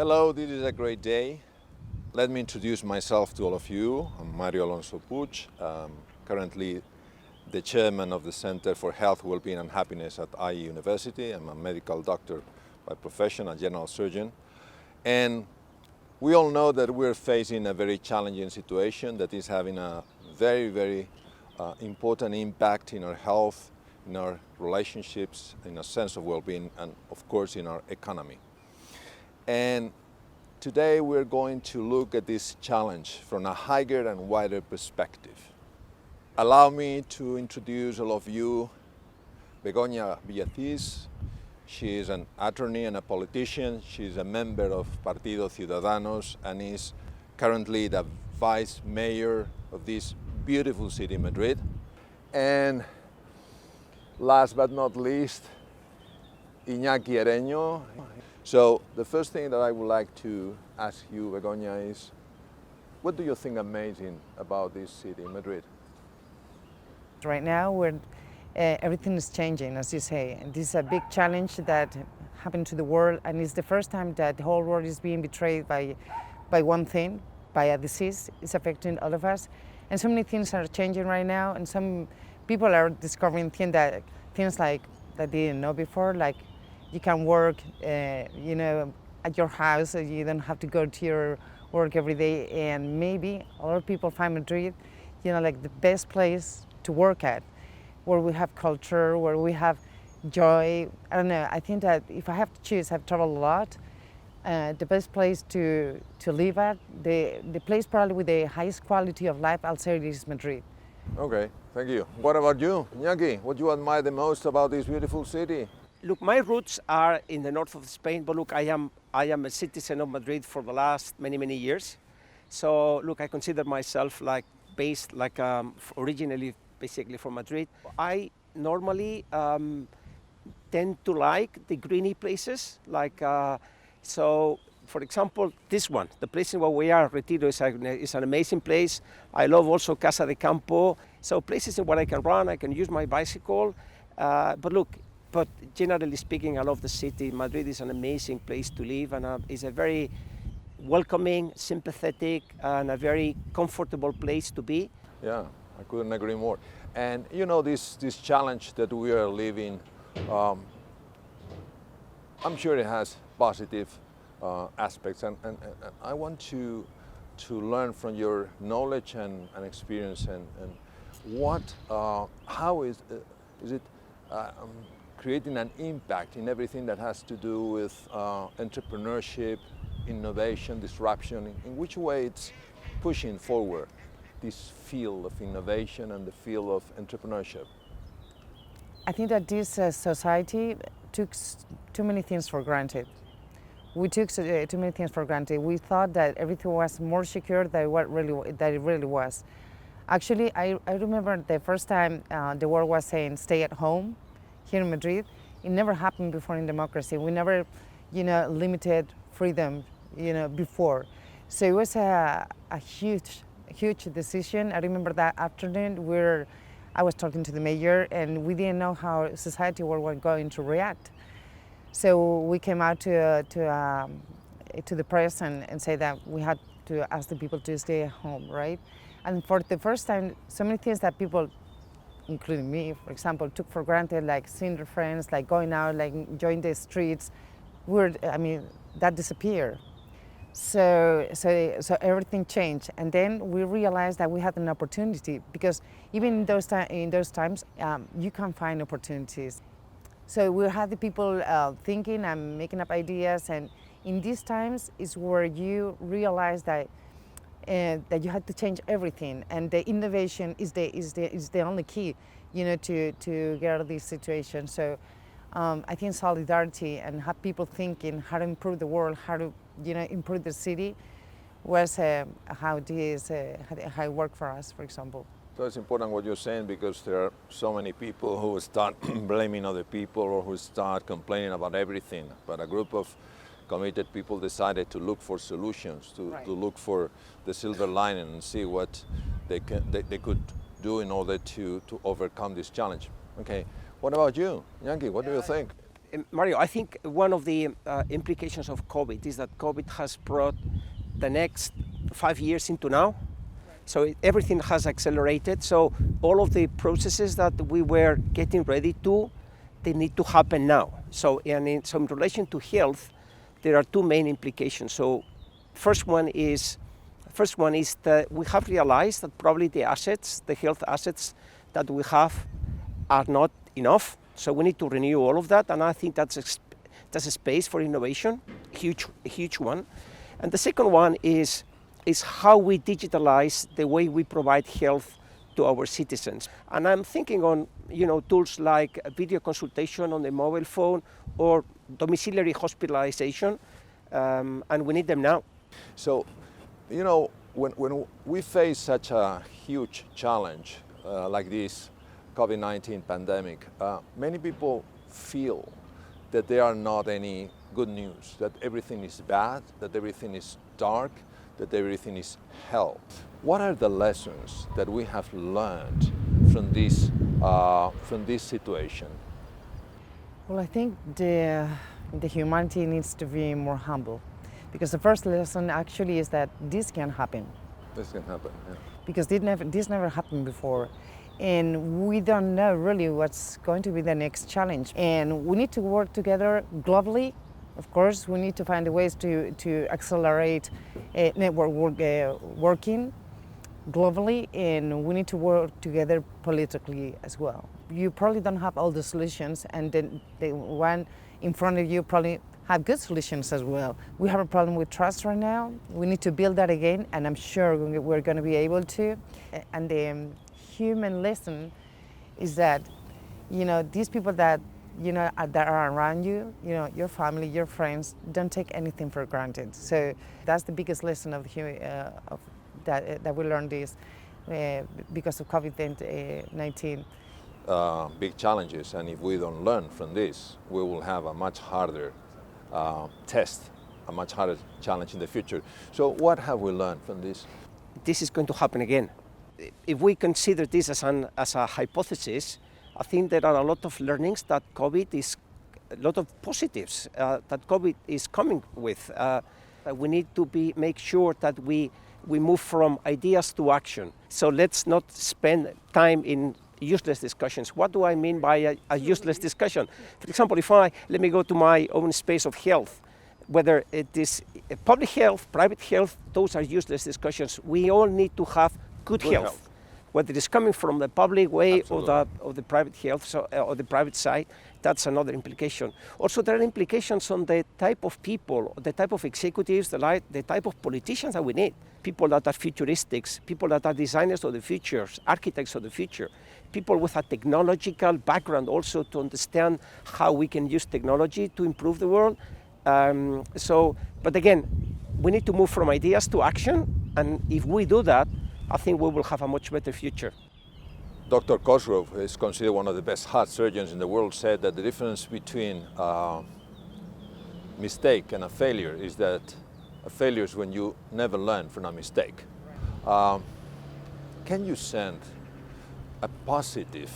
Hello, this is a great day. Let me introduce myself to all of you. I'm Mario Alonso Puig, currently the chairman of the Center for Health, Wellbeing and Happiness at IE University. I'm a medical doctor by profession, a general surgeon. And we all know that we're facing a very challenging situation that is having a very important impact in our health, in our relationships, in a sense of well-being, and of course in our economy. And today we're going to look at this challenge from a higher and wider perspective. Allow me to introduce all of you Begoña Villacis. She is an attorney and a politician. She's a member of Partido Ciudadanos and is currently the vice mayor of this beautiful city, Madrid. And last but not least, Iñaki Ereño. So the first thing that I would like to ask you, Begoña, is what do you think amazing about this city, Madrid? Right now, everything is changing, as you say. And this is a big challenge that happened to the world, and it's the first time that the whole world is being betrayed by one thing, by a disease. It's affecting all of us. And so many things are changing right now, and some people are discovering things like that they didn't know before, like you can work, at your house. You don't have to go to your work every day. And maybe a lot of people find Madrid, like the best place to work at, where we have culture, where we have joy. I don't know. I think that if I have to choose, I've traveled a lot. The best place to live at, the place probably with the highest quality of life, I'll say it is Madrid. Okay, thank you. What about you, Iñaki? What do you admire the most about this beautiful city? Look, my roots are in the north of Spain, but look, I am a citizen of Madrid for the last many years. So look, I consider myself based originally basically from Madrid. I normally tend to like the greeny places, so for example, this one, the place where we are, Retiro, is an amazing place. I love also Casa de Campo, so places where I can run, I can use my bicycle, but generally speaking, I love the city. Madrid is an amazing place to live, and it's a very welcoming, sympathetic, and a very comfortable place to be. Yeah, I couldn't agree more. And this challenge that we are living, I'm sure it has positive aspects, and I want to learn from your knowledge and experience and how is it creating an impact in everything that has to do with entrepreneurship, innovation, disruption, in which way it's pushing forward this field of innovation and the field of entrepreneurship? I think that this society took too many things for granted. We took too many things for granted. We thought that everything was more secure than it really was. Actually, I remember the first time the world was saying stay at home here in Madrid. It never happened before in democracy. We never, limited freedom, before. So it was a huge decision. I remember that afternoon I was talking to the mayor, and we didn't know how society was going to react. So we came out to the press and say that we had to ask the people to stay at home, right? And for the first time, so many things that people, including me, for example, took for granted, like seeing their friends, like going out, like enjoying the streets, that disappeared. So everything changed, and then we realized that we had an opportunity, because even in those times, you can find opportunities. So we had the people thinking and making up ideas, and in these times is where you realize that you had to change everything, and the innovation is the only key, to get out of this situation. So I think solidarity and have people thinking how to improve the world, how to improve the city, was how it worked for us, for example. So it's important what you're saying, because there are so many people who start blaming other people or who start complaining about everything. But a group of committed people decided to look for solutions, to look for the silver lining and see what they could do in order to overcome this challenge. Okay, what about you, Iñaki? What do you think? Mario, I think one of the implications of COVID is that COVID has brought the next 5 years into now. So everything has accelerated. So all of the processes that we were getting ready to, they need to happen now. So in relation to health, there are two main implications. So first one is that we have realized that probably the health assets that we have are not enough. So we need to renew all of that, and I think that's a space for innovation, a huge one. And the second one is how we digitalize the way we provide health to our citizens. And I'm thinking on tools like video consultation on the mobile phone or domiciliary hospitalization, and we need them now. So, when we face such a huge challenge like this COVID-19 pandemic, many people feel that there are not any good news, that everything is bad, that everything is dark, that everything is hell. What are the lessons that we have learned from this situation? Well, I think the humanity needs to be more humble, because the first lesson actually is that this can happen. This can happen, yeah. Because this never happened before. And we don't know really what's going to be the next challenge. And we need to work together globally. Of course, we need to find ways to accelerate network working globally, and we need to work together politically as well. You probably don't have all the solutions, and then the one in front of you probably have good solutions as well. We have a problem with trust right now. We need to build that again, and I'm sure we're going to be able to. And the human lesson is that, these people that that are around you, your family, your friends, don't take anything for granted. So that's the biggest lesson of that we learned this because of COVID-19. Big challenges, and if we don't learn from this, we will have a much harder test, a much harder challenge in the future. So what have we learned from this? This is going to happen again. If we consider this as a hypothesis, I think there are a lot of learnings that COVID is, a lot of positives that COVID is coming with. We need to make sure that we move from ideas to action. So let's not spend time in useless discussions. What do I mean by a useless discussion? For example, let me go to my own space of health, whether it is public health, private health, those are useless discussions. We all need to have good health. Whether it is coming from the public way or the private health or the private side, that's another implication. Also, there are implications on the type of people, the type of executives, the type of politicians that we need. People that are futuristics, people that are designers of the future, architects of the future, people with a technological background also to understand how we can use technology to improve the world. But again, we need to move from ideas to action, and if we do that, I think we will have a much better future. Dr. Cosgrove is considered one of the best heart surgeons in the world, said that the difference between a mistake and a failure is that a failure is when you never learn from a mistake. Can you send a positive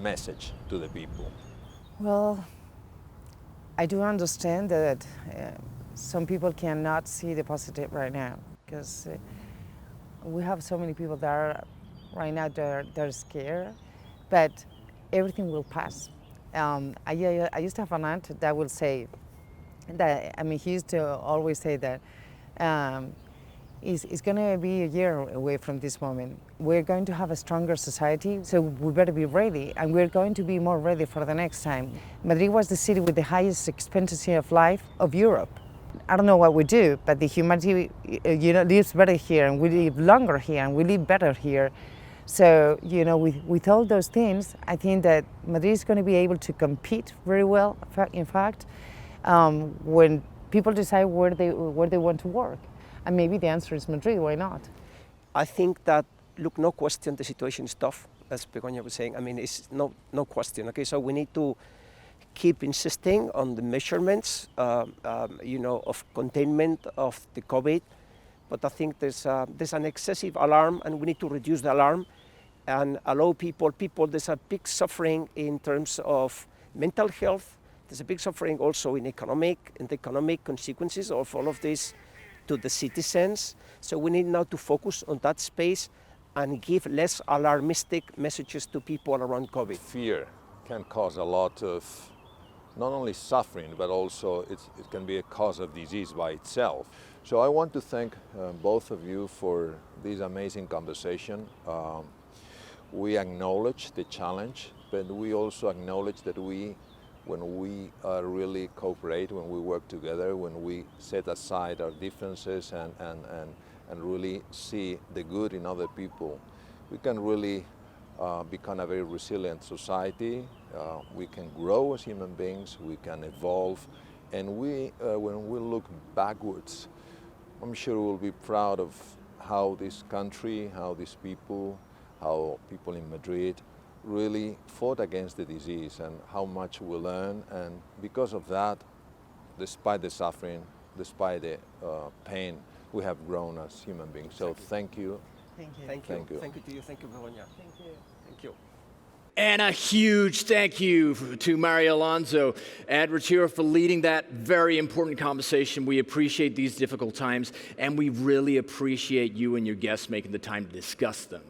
message to the people? Well, I do understand that some people cannot see the positive right now, because we have so many people that are right now they're scared, but everything will pass. I used to have an aunt that would say that, he used to always say that it's going to be a year away from this moment. We're going to have a stronger society, so we better be ready, and we're going to be more ready for the next time. Madrid was the city with the highest expectancy of life of Europe. I don't know what we do, but the humanity, lives better here, and we live longer here, and we live better here. So, with all those things, I think that Madrid is going to be able to compete very well. In fact, when people decide where they want to work, and maybe the answer is Madrid. Why not? I think that, look, no question, the situation is tough, as Begoña was saying. It's no question. Okay, so we need to keep insisting on the measurements, of containment of the COVID. But I think there's an excessive alarm, and we need to reduce the alarm and allow people. There's a big suffering in terms of mental health. There's a big suffering also in the economic consequences of all of this to the citizens. So we need now to focus on that space and give less alarmistic messages to people around COVID. Fear can cause a lot of not only suffering, but also it can be a cause of disease by itself. So I want to thank both of you for this amazing conversation. We acknowledge the challenge, but we also acknowledge that when we really cooperate, when we work together, when we set aside our differences and really see the good in other people, we can really become a very resilient society. We can grow as human beings, we can evolve, and when we look backwards, I'm sure we'll be proud of how this country, how these people, how people in Madrid really fought against the disease and how much we learned. And because of that, despite the suffering, despite the pain, we have grown as human beings. So thank you. Thank you. Thank you. Thank you. Thank you to you. Thank you, Begoña. Thank you. Thank you. And a huge thank you to Mario Alonso Advertier for leading that very important conversation. We appreciate these difficult times, and we really appreciate you and your guests making the time to discuss them.